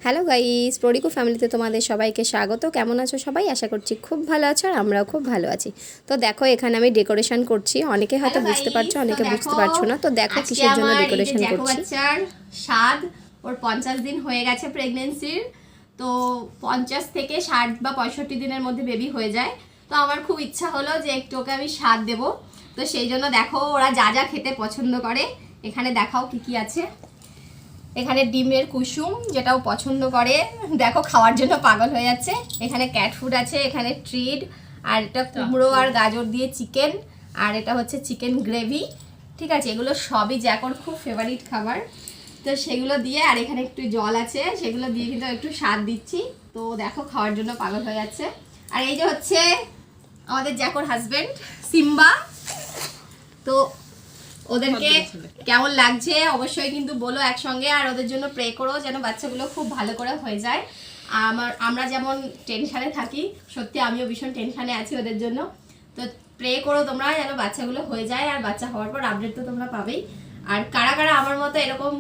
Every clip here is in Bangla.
হ্যালো গাইস, প্রডিকো ফ্যামিলিতে তোমাদের সবাইকে স্বাগত। কেমন আছো সবাই? আশা করছি খুব ভালো আছো আর আমরাও খুব ভালো আছি। তো দেখো এখানে আমি ডেকোরেশন করছি। অনেকে হয়তো বুঝতে পারছো, অনেকে বুঝতে পারছো না। তো দেখো কিসের জন্য ডেকোরেশন করছি। বাচ্চার স্বাদ, ওর 50 দিন হয়ে গেছে প্রেগন্যান্সির। তো 50 থেকে 60 বা 65 দিনের মধ্যে বেবি হয়ে যায়। তো আমার খুব ইচ্ছা হলো যে একটু ওকে আমি স্বাদ দেবো। তো সেই জন্য দেখো ওরা যা যা খেতে পছন্দ করে, এখানে দেখাও কি কি আছে। এখানে ডিমের কুসুম, যেটাও পছন্দ করে, দেখো খাওয়ার জন্য পাগল হয়ে যাচ্ছে। এখানে ক্যাট ফুড আছে, এখানে ট্রিট, আর এটা কুমড়ো আর গাজর দিয়ে চিকেন, আর এটা হচ্ছে চিকেন গ্রেভি। ঠিক আছে, এগুলো সবই জ্যাকোর খুব ফেভারিট খাবার। তো সেগুলো দিয়ে, আর এখানে একটু জল আছে, সেগুলো দিয়ে কিন্তু একটু স্বাদ দিচ্ছি। তো দেখো খাওয়ার জন্য পাগল হয়ে যাচ্ছে। আর এই যে হচ্ছে আমাদের জ্যাকোর হাজবেন্ড সিম্বা। তো ওদেরকে কেমন লাগছে অবশ্যই কিন্তু বলো একসঙ্গে, আর ওদের জন্য প্রে করো যেন বাচ্চাগুলো খুব ভালো করে হয়ে যায়। আমরা যেমন টেনশানে থাকি, সত্যি আমিও ভীষণ টেনশানে আছি ওদের জন্য। তো প্রে করো তোমরা যেন বাচ্চাগুলো হয়ে যায়, আর বাচ্চা হওয়ার পর আপডেট তো তোমরা পাবেই। আর কারা কারা আমার মতো এরকম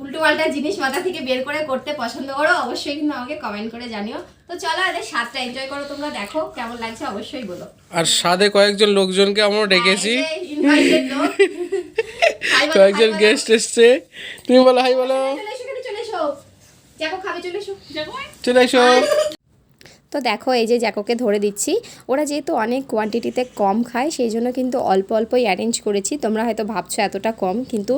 উল্টো পাল্টা জিনিস মাথা থেকে বের করে করতে পছন্দ করো, অবশ্যই কিন্তু আমাকে কমেন্ট করে জানিও। তো চলো এদের স্বাদটা এনজয় করো, তোমরা দেখো কেমন লাগছে অবশ্যই বলো। আর সাথে কয়েকজন লোকজনকে আমরা ডেকেছি, কয়েকজন গেস্ট এসছে। তুমি বলো হাই বলো। চলে এসো। তো দেখো এই যে জ্যাকোকে ধরে দিচ্ছি। ওরা যেহেতু অনেক কোয়ান্টিটিতে কম খায়, সেই জন্য কিন্তু অল্প অল্পই অ্যারেঞ্জ করেছি। তোমরা হয়তো ভাবছো এতটা কম, কিন্তু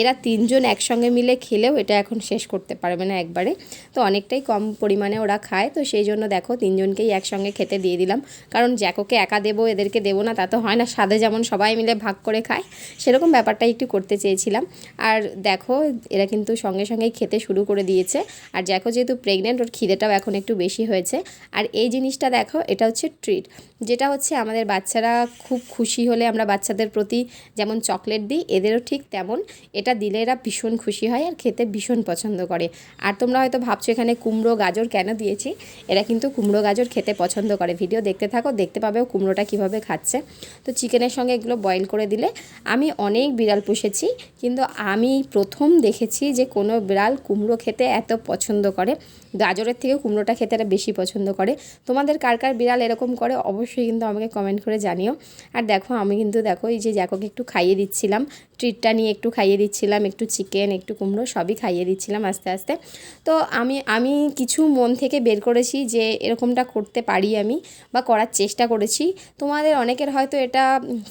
এরা তিনজন একসঙ্গে মিলে খেলেও এটা এখন শেষ করতে পারবে না একবারে। তো অনেকটাই কম পরিমাণে ওরা খায়, তো সেই জন্য দেখো তিনজনকেই একসঙ্গে খেতে দিয়ে দিলাম। কারণ জ্যাকোকে একা দেবো, এদেরকে দেবো না, তা তো হয় না। স্বাদে যেমন সবাই মিলে ভাগ করে খায়, সেরকম ব্যাপারটাই একটু করতে চেয়েছিলাম। আর দেখো এরা কিন্তু সঙ্গে সঙ্গেই খেতে শুরু করে দিয়েছে। আর জ্যাকো যেহেতু প্রেগনেন্ট, ওর খিদেটাও এখন একটু বেশি হয়েছে। আর এই জিনিসটা দেখো, এটা হচ্ছে ট্রিট, যেটা হচ্ছে আমাদের বাচ্চারা খুব খুশি হলে আমরা বাচ্চাদের প্রতি যেমন চকলেট দিই, এদেরও ঠিক তেমন। এটা দিলে এরা ভীষণ খুশি হয় আর খেতে ভীষণ পছন্দ করে। আর তোমরা হয়তো ভাবছো এখানে কুমড়ো গাজর কেন দিয়েছি। এরা কিন্তু কুমড়ো গাজর খেতে পছন্দ করে। ভিডিও দেখতে থাকো, দেখতে পাবেও কুমড়োটা কীভাবে খাচ্ছে। তো চিকেনের সঙ্গে এগুলো বয়েল করে দিলে, আমি অনেক বিড়াল পুষেছি, কিন্তু আমি প্রথম দেখেছি যে কোনো বিড়াল কুমড়ো খেতে এত পছন্দ করে। গাজরের থেকে কুমড়োটা খেতে এরা বেশি পছন্দ করে। তোমাদের কার কার বিড়াল এরকম করে অবশ্যই কিন্তু আমাকে কমেন্ট করে জানিও। আর দেখো আমি কিন্তু দেখো এই যে জ্যাকোকে একটু খাইয়ে দিচ্ছিলাম, ট্রিটটা নিয়ে একটু খাইয়ে দিচ্ছিলাম, একটু চিকেন একটু কুমড়ো সবই খাইয়ে দিচ্ছিলাম আস্তে আস্তে। তো আমি কিছু মন থেকে বের করেছি যে এরকমটা করতে পারি আমি, বা করার চেষ্টা করেছি। তোমাদের অনেকের হয়তো এটা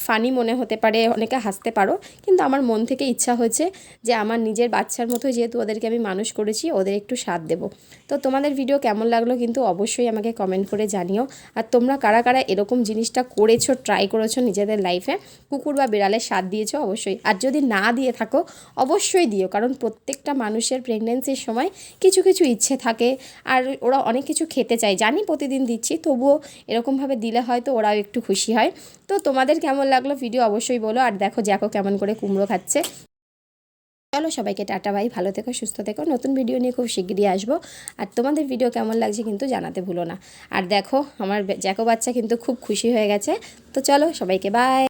ফানি মনে হতে পারে, অনেকে হাসতে পারো, কিন্তু আমার মন থেকে ইচ্ছা হয়েছে যে আমার নিজের বাচ্চার মতো যেহেতু ওদেরকে আমি মানুষ করেছি, ওদের একটু স্বাদ দেবো। তো তোমাদের ভিডিও কেমন লাগলো কিন্তু অবশ্যই আমাকে কমেন্ট করে জানিও। আর তোমরা কারা কারা এরকম জিনিসটা করেছো, ট্রাই করেছো নিজেদের লাইফে, কুকুর বা বিড়ালের স্বাদ দিয়েছো অবশ্যই। আর যদি না দিয়ে থাকো অবশ্যই দিও, কারণ প্রত্যেকটা মানুষের প্রেগনেন্সির সময় কিছু কিছু ইচ্ছে থাকে, আর ওরা অনেক কিছু খেতে চায়। জানি প্রতিদিন দিচ্ছি, তবুও এরকমভাবে দিলে হয়তো ওরাও একটু খুশি হয়। তো তোমাদের কেমন লাগলো ভিডিও অবশ্যই বলো। আর দেখো জ্যাকো কেমন করে কুমড়ো খাচ্ছে। চলো সবাইকে টাটা, বাই, ভালো থেকো, সুস্থ থেকো। নতুন ভিডিও নিয়ে খুব শিগগিরই আসবো। আর তোমাদের ভিডিও কেমন লাগছে কিন্তু জানাতে ভুলো না। আর দেখো আমার জ্যাকো বাচ্চা কিন্তু খুব খুশি হয়ে গেছে। তো চলো সবাইকে বাই।